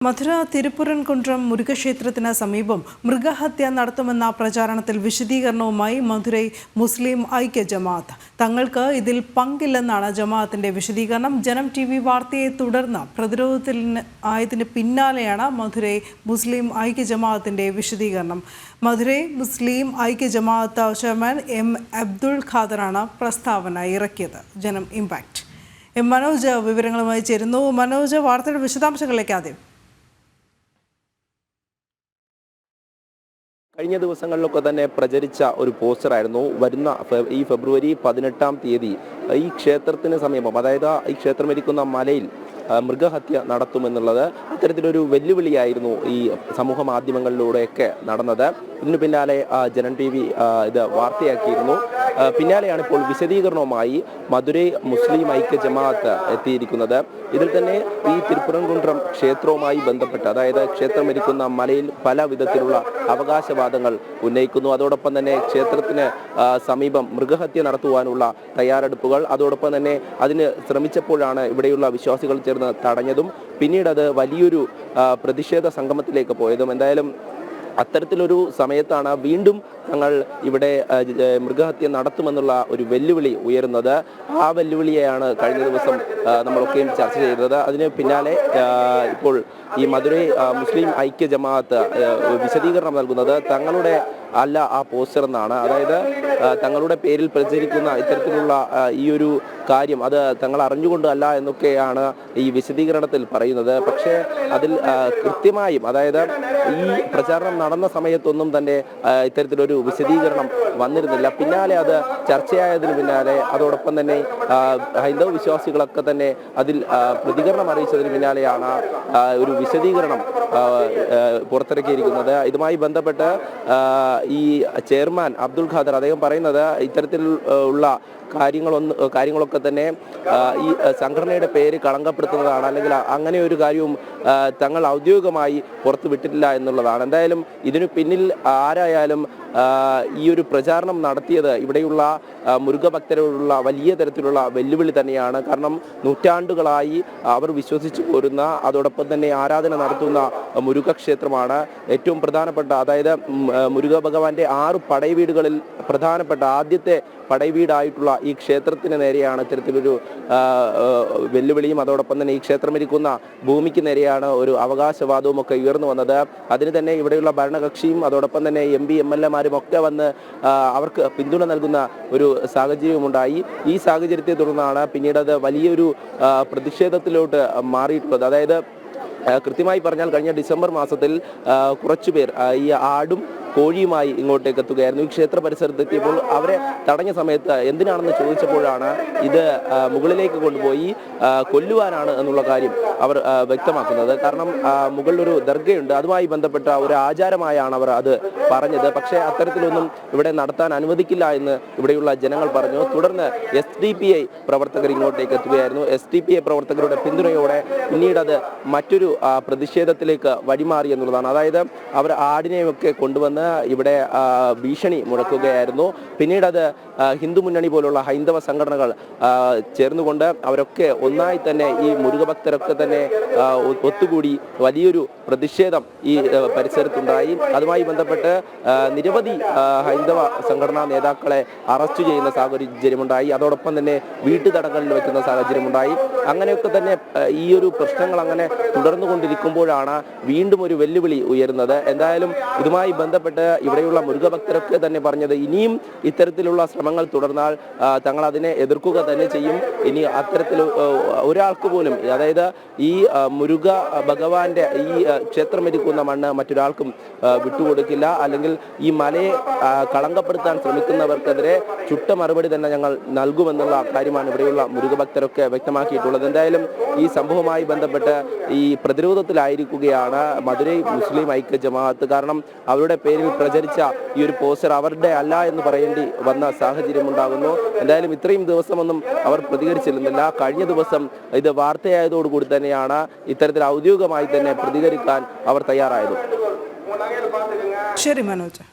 മധുര തിരുപ്പുറൻകുന്றம் മുരുകക്ഷേത്രത്തിന് സമീപം മൃഗഹത്യ നടത്തുമെന്ന പ്രചാരണത്തിൽ വിശദീകരണവുമായി മധുരൈ മുസ്ലിം ഐക്യ ജമാഅത്ത്. തങ്ങൾക്ക് ഇതിൽ പങ്കില്ലെന്നാണ് ജമാഅത്തിന്റെ വിശദീകരണം. ജനം TV വാർത്തയെ തുടർന്ന് പ്രതിരോധത്തിൽ ആയതിന് പിന്നാലെയാണ് മധുരൈ മുസ്ലിം ഐക്യ ജമാഅത്തിന്റെ വിശദീകരണം. മധുരൈ മുസ്ലിം ഐക്യ ജമാഅത്ത് ചെയർമാൻ M. അബ്ദുൾ ഖാദറാണ് പ്രസ്താവന ഇറക്കിയത്. ജനം ഇമ്പാക്ട്. മനോജ് വിവരങ്ങളുമായി ചേരുന്നു. മനോജ്, വാർത്തയുടെ വിശദാംശങ്ങളിലേക്ക് ആദ്യം. കഴിഞ്ഞ ദിവസങ്ങളിലൊക്കെ തന്നെ പ്രചരിച്ച ഒരു പോസ്റ്ററായിരുന്നു വരുന്ന ഈ ഫെബ്രുവരി 18-ാം തീയതി ഈ ക്ഷേത്രത്തിന് സമീപം, അതായത് ഈ ക്ഷേത്രമിരിക്കുന്ന മലയിൽ മൃഗഹത്യ നടത്തുമെന്നുള്ളത്. ഇത്തരത്തിലൊരു വെല്ലുവിളിയായിരുന്നു ഈ സമൂഹ മാധ്യമങ്ങളിലൂടെയൊക്കെ നടന്നത്. ഇതിനു പിന്നാലെ ജനം TV ഇത് വാർത്തയാക്കിയിരുന്നു. പിന്നാലെയാണ് ഇപ്പോൾ വിശദീകരണവുമായി മധുരൈ മുസ്ലിം ഐക്യ ജമാഅത്ത് എത്തിയിരിക്കുന്നത്. ഇതിൽ തന്നെ ഈ തിരുപ്പുറൻകുന്றம் ക്ഷേത്രവുമായി ബന്ധപ്പെട്ട്, അതായത് ക്ഷേത്രമിരിക്കുന്ന മലയിൽ പല വിധത്തിലുള്ള അവകാശവാദങ്ങൾ ഉന്നയിക്കുന്നു. അതോടൊപ്പം തന്നെ ക്ഷേത്രത്തിന് സമീപം മൃഗഹത്യ നടത്തുവാനുള്ള തയ്യാറെടുപ്പുകൾ, അതോടൊപ്പം തന്നെ അതിന് ശ്രമിച്ചപ്പോഴാണ് ഇവിടെയുള്ള വിശ്വാസികൾ ചേർന്ന് തടഞ്ഞതും പിന്നീട് അത് വലിയൊരു പ്രതിഷേധ സംഗമത്തിലേക്ക് പോയതും. എന്തായാലും അത്തരത്തിലൊരു സമയത്താണ് വീണ്ടും ഞങ്ങൾ ഇവിടെ മൃഗഹത്യ നടത്തുമെന്നുള്ള ഒരു വെല്ലുവിളി ഉയരുന്നത്. ആ വെല്ലുവിളിയെയാണ് കഴിഞ്ഞ ദിവസം നമ്മളൊക്കെയും ചർച്ച ചെയ്തത്. അതിന് പിന്നാലെ ഇപ്പോൾ ഈ മധുരൈ മുസ്ലിം ഐക്യ ജമാഅത്ത് വിശദീകരണം നൽകുന്നത് തങ്ങളുടെ അല്ല ആ പോസ്റ്റർ എന്നാണ്. അതായത് തങ്ങളുടെ പേരിൽ പ്രചരിക്കുന്ന ഇത്തരത്തിലുള്ള ഈ ഒരു കാര്യം അത് തങ്ങൾ അറിഞ്ഞുകൊണ്ട് അല്ല എന്നൊക്കെയാണ് ഈ വിശദീകരണത്തിൽ പറയുന്നത്. പക്ഷേ അതിൽ കൃത്യമായും, അതായത് ഈ പ്രചാരണം നടന്ന സമയത്തൊന്നും തന്നെ ഇത്തരത്തിലൊരു വിശദീകരണം വന്നിരുന്നില്ല. പിന്നാലെ അത് ചർച്ചയായതിന് പിന്നാലെ, അതോടൊപ്പം തന്നെ ഹൈന്ദവ വിശ്വാസികളൊക്കെ തന്നെ അതിൽ പ്രതികരണം അറിയിച്ചതിന് പിന്നാലെയാണ് ഒരു വിശദീകരണം പുറത്തിറക്കിയിരിക്കുന്നത്. ഇതുമായി ബന്ധപ്പെട്ട് ഈ ചെയർമാൻ അബ്ദുൾ ഖാദർ അദ്ദേഹം പറയുന്നത് ഇത്തരത്തിൽ ഉള്ള കാര്യങ്ങളൊക്കെ തന്നെ ഈ സംഘടനയുടെ പേര് കളങ്കപ്പെടുത്തുന്നതാണ്, അല്ലെങ്കിൽ അങ്ങനെ ഒരു കാര്യവും തങ്ങൾ ഔദ്യോഗികമായി പുറത്തു വിട്ടിട്ടില്ല എന്നുള്ളതാണ്. എന്തായാലും ഇതിനു പിന്നിൽ ആരായാലും ഈ ഒരു പ്രചാരണം നടത്തിയത് ഇവിടെയുള്ള മുരുകഭക്തരോടുള്ള വലിയ തരത്തിലുള്ള വെല്ലുവിളി തന്നെയാണ്. കാരണം നൂറ്റാണ്ടുകളായി അവർ വിശ്വസിച്ചു പോരുന്ന, അതോടൊപ്പം തന്നെ ആരാധന നടത്തുന്ന മുരുകക്ഷേത്രമാണ് ഏറ്റവും പ്രധാനപ്പെട്ട, അതായത് മുരുക ഭഗവാന്റെ 6 പടൈവീടുകളിൽ പ്രധാനപ്പെട്ട ആദ്യത്തെ പടൈവീടായിട്ടുള്ള ഈ ക്ഷേത്രത്തിന് നേരെയാണ് ഇത്തരത്തിലൊരു വെല്ലുവിളിയും, അതോടൊപ്പം തന്നെ ഈ ക്ഷേത്രമിരിക്കുന്ന ഭൂമിക്ക് നേരെയാണ് ഒരു അവകാശവാദവും ഒക്കെ ഉയർന്നു വന്നത്. അതിന് തന്നെ ഇവിടെയുള്ള ഭരണകക്ഷിയും അതോടൊപ്പം തന്നെ MP MLA മാരും ഒക്കെ വന്ന് അവർക്ക് പിന്തുണ നൽകുന്ന ഒരു സാഹചര്യമുണ്ടായി. ഈ സാഹചര്യത്തെ തുടർന്നാണ് പിന്നീട് അത് വലിയൊരു പ്രതിഷേധത്തിലോട്ട് മാറിയിട്ടുള്ളത്. അതായത് കൃത്യമായി പറഞ്ഞാൽ കഴിഞ്ഞ ഡിസംബർ മാസത്തിൽ കുറച്ചുപേർ ഈ ആടും കോഴിയുമായി ഇങ്ങോട്ടേക്ക് എത്തുകയായിരുന്നു. ഈ ക്ഷേത്ര പരിസരത്ത് എത്തിയപ്പോൾ അവരെ തടഞ്ഞ സമയത്ത് എന്തിനാണെന്ന് ചോദിച്ചപ്പോഴാണ് ഇത് മുകളിലേക്ക് കൊണ്ടുപോയി കൊല്ലുവാനാണ് എന്നുള്ള കാര്യം അവർ വ്യക്തമാക്കുന്നത്. കാരണം മുകളിലൊരു ദർഗയുണ്ട്, അതുമായി ബന്ധപ്പെട്ട ഒരു ആചാരമായാണ് അവർ അത് പറഞ്ഞത്. പക്ഷേ അത്തരത്തിലൊന്നും ഇവിടെ നടത്താൻ അനുവദിക്കില്ല എന്ന് ഇവിടെയുള്ള ജനങ്ങൾ പറഞ്ഞു. തുടർന്ന് SDPI പ്രവർത്തകർ ഇങ്ങോട്ടേക്ക് എത്തുകയായിരുന്നു. SDPI പ്രവർത്തകരുടെ പിന്തുണയോടെ പിന്നീട് അത് മറ്റൊരു പ്രതിഷേധത്തിലേക്ക് വഴിമാറി എന്നുള്ളതാണ്. അതായത് അവർ ആടിനെയൊക്കെ കൊണ്ടുവന്ന് ഇവിടെ ഭീഷണി മുഴക്കുകയായിരുന്നു. പിന്നീട് അത് ഹിന്ദു മുന്നണി പോലുള്ള ഹൈന്ദവ സംഘടനകൾ ചേർന്നുകൊണ്ട് അവരൊക്കെ ഒന്നായി തന്നെ ഈ മുരുകഭക്തരൊക്കെ തന്നെ ഒത്തുകൂടി വലിയൊരു പ്രതിഷേധം ഈ പരിസരത്തുണ്ടായി. അതുമായി ബന്ധപ്പെട്ട് നിരവധി ഹൈന്ദവ സംഘടനാ നേതാക്കളെ അറസ്റ്റ് ചെയ്യുന്ന സാഹചര്യമുണ്ടായി. അതോടൊപ്പം തന്നെ വീട്ടുതടങ്കലിൽ വയ്ക്കുന്ന സാഹചര്യമുണ്ടായി. അങ്ങനെയൊക്കെ തന്നെ ഈ ഒരു പ്രശ്നങ്ങൾ അങ്ങനെ തുടർന്നുകൊണ്ടിരിക്കുമ്പോഴാണ് വീണ്ടും ഒരു വെല്ലുവിളി ഉയരുന്നത്. എന്തായാലും ഇതുമായി ബന്ധപ്പെട്ട് ഇവിടെയുള്ള മുരുകഭക്തരൊക്കെ തന്നെ പറഞ്ഞത് ഇനിയും ഇത്തരത്തിലുള്ള ശ്രമങ്ങൾ തുടർന്നാൽ തങ്ങൾ അതിനെ എതിർക്കുക തന്നെ ചെയ്യും. ഇനി അത്തരത്തിൽ ഒരാൾക്ക് പോലും, അതായത് ഈ മുരുക ഭഗവാന്റെ ഈ ക്ഷേത്രമിരിക്കുന്ന മണ്ണ് മറ്റൊരാൾക്കും വിട്ടുകൊടുക്കില്ല, അല്ലെങ്കിൽ ഈ മലയെ കളങ്കപ്പെടുത്താൻ ശ്രമിക്കുന്നവർക്കെതിരെ ചുട്ട മറുപടി തന്നെ ഞങ്ങൾ നൽകുമെന്നുള്ള കാര്യമാണ് ഇവിടെയുള്ള മുരുകഭക്തരൊക്കെ വ്യക്തമാക്കിയിട്ടുള്ളത്. എന്തായാലും ഈ സംഭവവുമായി ബന്ധപ്പെട്ട് ഈ പ്രതിരോധത്തിലായിരിക്കുകയാണ് മധുരൈ മുസ്ലിം ഐക്യ ജമാഅത്ത്. കാരണം അവരുടെ പേരിൽ പ്രചരിച്ച ഈ ഒരു പോസ്റ്റർ അവരുടെ അല്ല എന്ന് പറയേണ്ടി വന്ന സാഹചര്യം ഉണ്ടാകുന്നു. എന്തായാലും ഇത്രയും ദിവസമൊന്നും അവർ പ്രതികരിച്ചിരുന്നില്ല. കഴിഞ്ഞ ദിവസം ഇത് വാർത്തയായതോടുകൂടി തന്നെയാണ് ഇത്തരത്തിൽ ഔദ്യോഗികമായി തന്നെ പ്രതികരിക്കാൻ അവർ തയ്യാറായത്. ശരി മനോജ്.